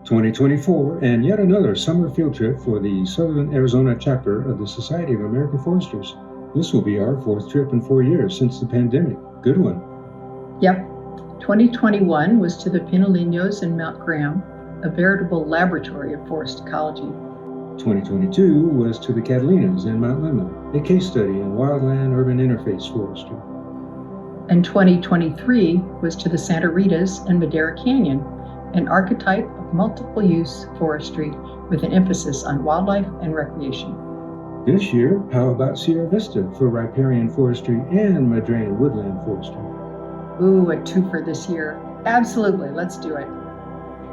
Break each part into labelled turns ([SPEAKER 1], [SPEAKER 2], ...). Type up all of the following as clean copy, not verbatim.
[SPEAKER 1] 2024, and yet another summer field trip for the Southern Arizona chapter of the Society of American Foresters. This will be our fourth trip in 4 years since the pandemic. Good one.
[SPEAKER 2] Yep. 2021 was to the Pinolinos in Mount Graham, a veritable laboratory of forest ecology.
[SPEAKER 1] 2022 was to the Catalinas in Mount Lemmon, a case study in wildland-urban interface forestry.
[SPEAKER 2] And 2023 was to the Santa Ritas and Madera Canyon, an archetype of multiple-use forestry with an emphasis on wildlife and recreation.
[SPEAKER 1] This year, how about Sierra Vista for riparian forestry and Madrean woodland forestry?
[SPEAKER 2] Ooh, a twofer this year. Absolutely, let's do it.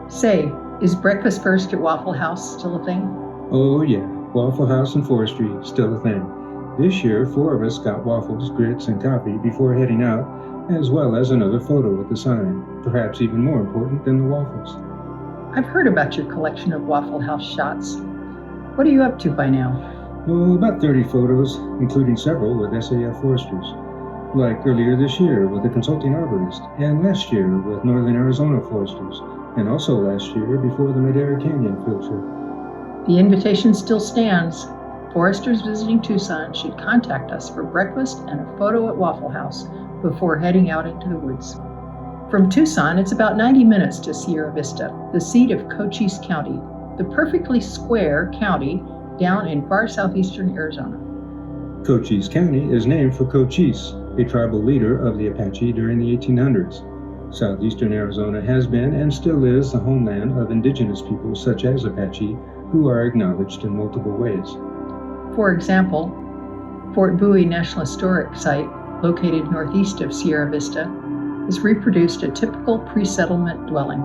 [SPEAKER 2] Say, is breakfast first at Waffle House still a thing?
[SPEAKER 1] Oh yeah, Waffle House and forestry, still a thing. This year, 4 of us got waffles, grits, and coffee before heading out, as well as another photo with the sign, perhaps even more important than the waffles.
[SPEAKER 2] I've heard about your collection of Waffle House shots. What are you up to by now?
[SPEAKER 1] Oh, about 30 photos, including several with SAF foresters. Like earlier this year with a consulting arborist, and last year with Northern Arizona foresters, and also last year before the Madera Canyon field trip.
[SPEAKER 2] The invitation still stands. Foresters visiting Tucson should contact us for breakfast and a photo at Waffle House before heading out into the woods. From Tucson, it's about 90 minutes to Sierra Vista, the seat of Cochise County, the perfectly square county down in far southeastern Arizona.
[SPEAKER 1] Cochise County is named for Cochise, a tribal leader of the Apache during the 1800s. Southeastern Arizona has been and still is the homeland of indigenous peoples such as Apache, who are acknowledged in multiple ways.
[SPEAKER 2] For example, Fort Bowie National Historic Site, located northeast of Sierra Vista, has reproduced a typical pre-settlement dwelling.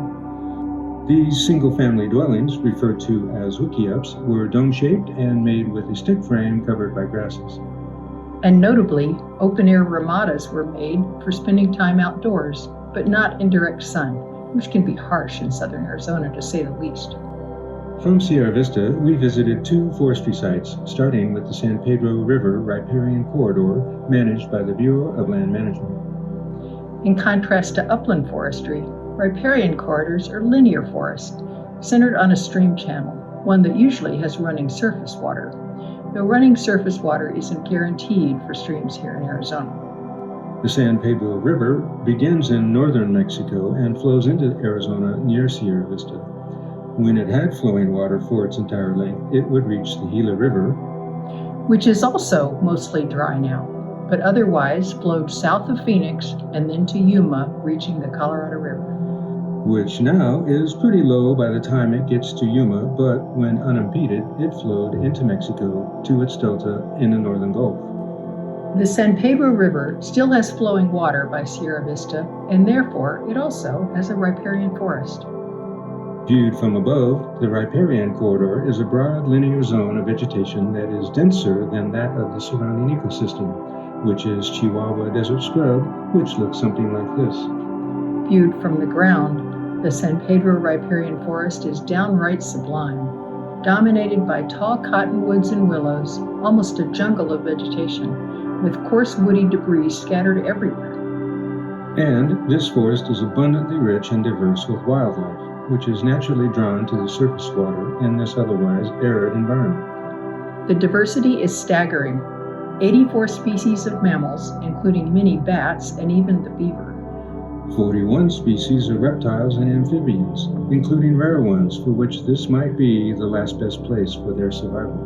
[SPEAKER 1] These single-family dwellings, referred to as wickiups, were dome-shaped and made with a stick frame covered by grasses.
[SPEAKER 2] And notably, open-air ramadas were made for spending time outdoors, but not in direct sun, which can be harsh in southern Arizona to say the least.
[SPEAKER 1] From Sierra Vista, we visited 2 forestry sites, starting with the San Pedro River Riparian Corridor, managed by the Bureau of Land Management.
[SPEAKER 2] In contrast to upland forestry, riparian corridors are linear forests, centered on a stream channel, one that usually has running surface water, though running surface water isn't guaranteed for streams here in Arizona.
[SPEAKER 1] The San Pedro River begins in northern Mexico and flows into Arizona near Sierra Vista. When it had flowing water for its entire length, it would reach the Gila River,
[SPEAKER 2] which is also mostly dry now, but otherwise flowed south of Phoenix and then to Yuma, reaching the Colorado River.
[SPEAKER 1] Which now is pretty low by the time it gets to Yuma, but when unimpeded, it flowed into Mexico to its delta in the northern Gulf.
[SPEAKER 2] The San Pedro River still has flowing water by Sierra Vista, and therefore it also has a riparian forest.
[SPEAKER 1] Viewed from above, the riparian corridor is a broad linear zone of vegetation that is denser than that of the surrounding ecosystem, which is Chihuahua desert scrub, which looks something like this.
[SPEAKER 2] Viewed from the ground, the San Pedro riparian forest is downright sublime, dominated by tall cottonwoods and willows, almost a jungle of vegetation, with coarse woody debris scattered everywhere.
[SPEAKER 1] And this forest is abundantly rich and diverse with wildlife, which is naturally drawn to the surface water in this otherwise arid environment.
[SPEAKER 2] The diversity is staggering. 84 species of mammals, including many bats and even the beaver.
[SPEAKER 1] 41 species of reptiles and amphibians, including rare ones for which this might be the last best place for their survival.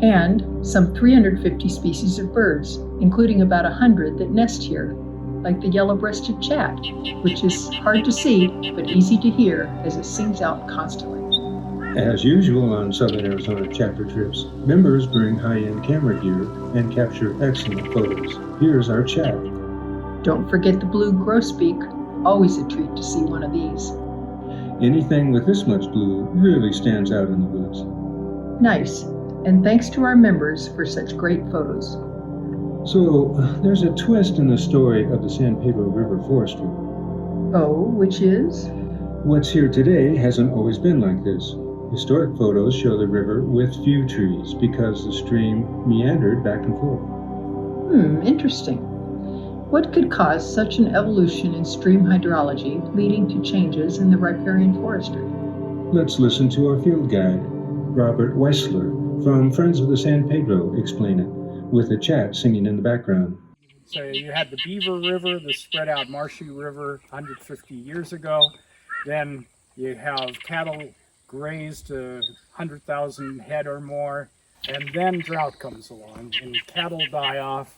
[SPEAKER 2] And some 350 species of birds, including about 100 that nest here, like the yellow-breasted chat, which is hard to see but easy to hear as it sings out constantly.
[SPEAKER 1] As usual on Southern Arizona chapter trips, members bring high-end camera gear and capture excellent photos. Here's our chat.
[SPEAKER 2] Don't forget the blue grosbeak, always a treat to see one of these.
[SPEAKER 1] Anything with this much blue really stands out in the woods.
[SPEAKER 2] Nice, and thanks to our members for such great photos.
[SPEAKER 1] So, there's a twist in the story of the San Pedro River forestry.
[SPEAKER 2] Oh, which is?
[SPEAKER 1] What's here today hasn't always been like this. Historic photos show the river with few trees because the stream meandered back and forth.
[SPEAKER 2] Interesting. What could cause such an evolution in stream hydrology leading to changes in the riparian forestry?
[SPEAKER 1] Let's listen to our field guide, Robert Weissler, from Friends of the San Pedro, explain it, with a chat singing in the background.
[SPEAKER 3] So you had the Beaver River, the spread out marshy river 150 years ago. Then you have cattle grazed 100,000 head or more. And then drought comes along and cattle die off.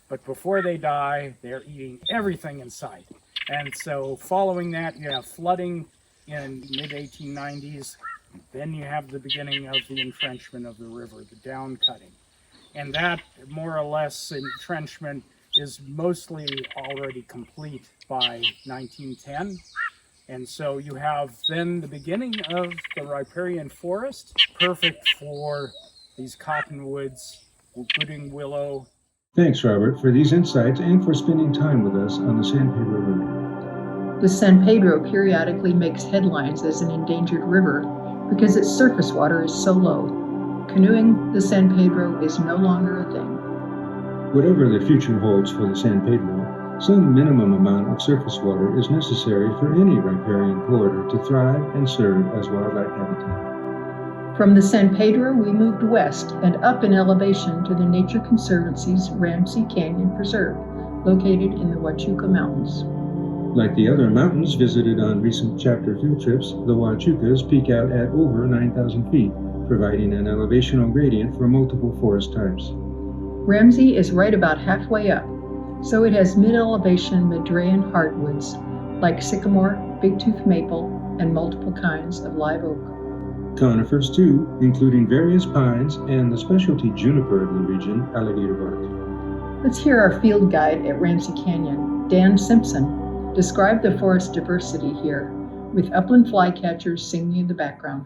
[SPEAKER 3] But before they die, they're eating everything in sight. And so following that, you have flooding in mid-1890s. Then you have the beginning of the entrenchment of the river, the down cutting. And that more or less entrenchment is mostly already complete by 1910. And so you have then the beginning of the riparian forest, perfect for these cottonwoods, wooding willow.
[SPEAKER 1] Thanks, Robert, for these insights and for spending time with us on the San Pedro River.
[SPEAKER 2] The San Pedro periodically makes headlines as an endangered river because its surface water is so low. Canoeing the San Pedro is no longer a thing.
[SPEAKER 1] Whatever the future holds for the San Pedro, some minimum amount of surface water is necessary for any riparian corridor to thrive and serve as wildlife habitat.
[SPEAKER 2] From the San Pedro, we moved west and up in elevation to the Nature Conservancy's Ramsey Canyon Preserve, located in the Huachuca Mountains.
[SPEAKER 1] Like the other mountains visited on recent chapter field trips, the Huachucas peak out at over 9,000 feet, providing an elevational gradient for multiple forest types.
[SPEAKER 2] Ramsey is right about halfway up, so it has mid-elevation Madrean hardwoods like sycamore, bigtooth maple, and multiple kinds of live oak.
[SPEAKER 1] Conifers too, including various pines and the specialty juniper of the region, alligator bark.
[SPEAKER 2] Let's hear our field guide at Ramsey Canyon, Dan Simpson, describe the forest diversity here, with upland flycatchers singing in the background.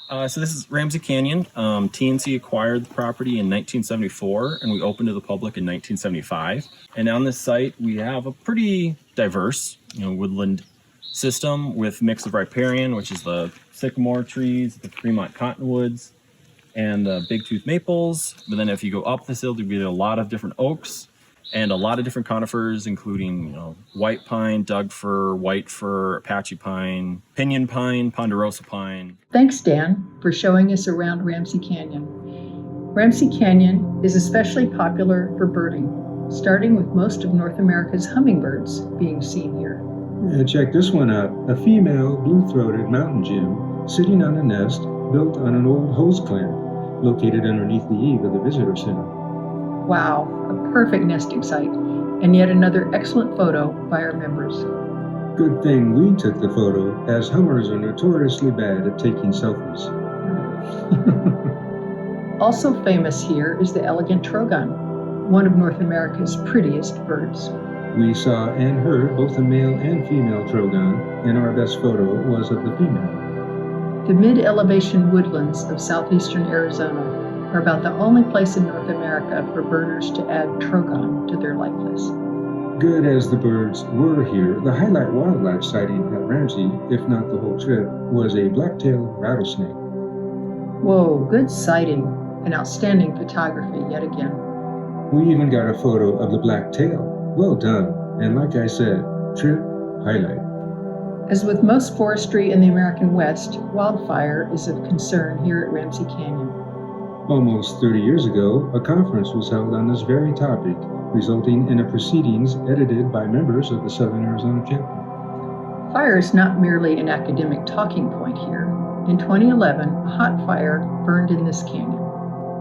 [SPEAKER 4] So this is Ramsey Canyon. TNC acquired the property in 1974, and we opened to the public in 1975. And on this site, we have a pretty diverse, woodland system with mix of riparian, which is the sycamore trees, the Fremont cottonwoods, and the bigtooth maples. But then if you go up this hill, there'll be a lot of different oaks and a lot of different conifers, including white pine, Doug fir, white fir, Apache pine, pinyon pine, ponderosa pine.
[SPEAKER 2] Thanks, Dan, for showing us around Ramsey Canyon. Ramsey Canyon is especially popular for birding, starting with most of North America's hummingbirds being seen here.
[SPEAKER 1] Check this one out, a female blue-throated mountain jim sitting on a nest built on an old hose clamp located underneath the eave of the visitor center.
[SPEAKER 2] Wow, a perfect nesting site, and yet another excellent photo by our members.
[SPEAKER 1] Good thing we took the photo, as hummers are notoriously bad at taking selfies.
[SPEAKER 2] Also famous here is the elegant trogon, one of North America's prettiest birds.
[SPEAKER 1] We saw and heard both a male and female trogon, and our best photo was of the female.
[SPEAKER 2] The mid-elevation woodlands of southeastern Arizona are about the only place in North America for birders to add trogon to their light list.
[SPEAKER 1] Good as the birds were here, the highlight wildlife sighting at Ramsey, if not the whole trip, was a black-tailed rattlesnake.
[SPEAKER 2] Whoa, good sighting and outstanding photography yet again.
[SPEAKER 1] We even got a photo of the black tail. Well done, and like I said, trip highlight.
[SPEAKER 2] As with most forestry in the American West, wildfire is of concern here at Ramsey Canyon.
[SPEAKER 1] Almost 30 years ago, a conference was held on this very topic, resulting in a proceedings edited by members of the Southern Arizona chapter.
[SPEAKER 2] Fire is not merely an academic talking point here. In 2011, a hot fire burned in this canyon.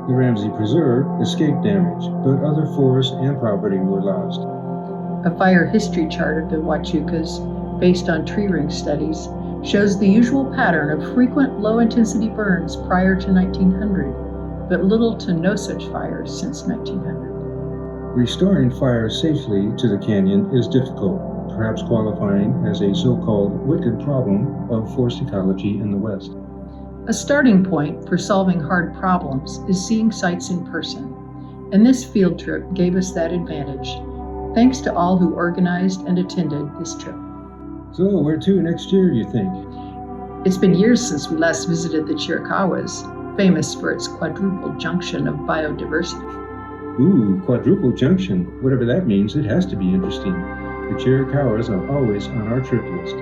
[SPEAKER 1] The Ramsey Preserve escaped damage, but other forests and property were lost.
[SPEAKER 2] A fire history chart of the Huachucas, based on tree ring studies, shows the usual pattern of frequent low-intensity burns prior to 1900, but little to no such fires since 1900.
[SPEAKER 1] Restoring fire safely to the canyon is difficult, perhaps qualifying as a so-called wicked problem of forest ecology in the West.
[SPEAKER 2] A starting point for solving hard problems is seeing sites in person, and this field trip gave us that advantage. Thanks to all who organized and attended this trip.
[SPEAKER 1] So where to next year, you think?
[SPEAKER 2] It's been years since we last visited the Chiricahuas, famous for its quadruple junction of biodiversity.
[SPEAKER 1] Ooh, quadruple junction. Whatever that means, it has to be interesting. The Chiricahuas are always on our trip list.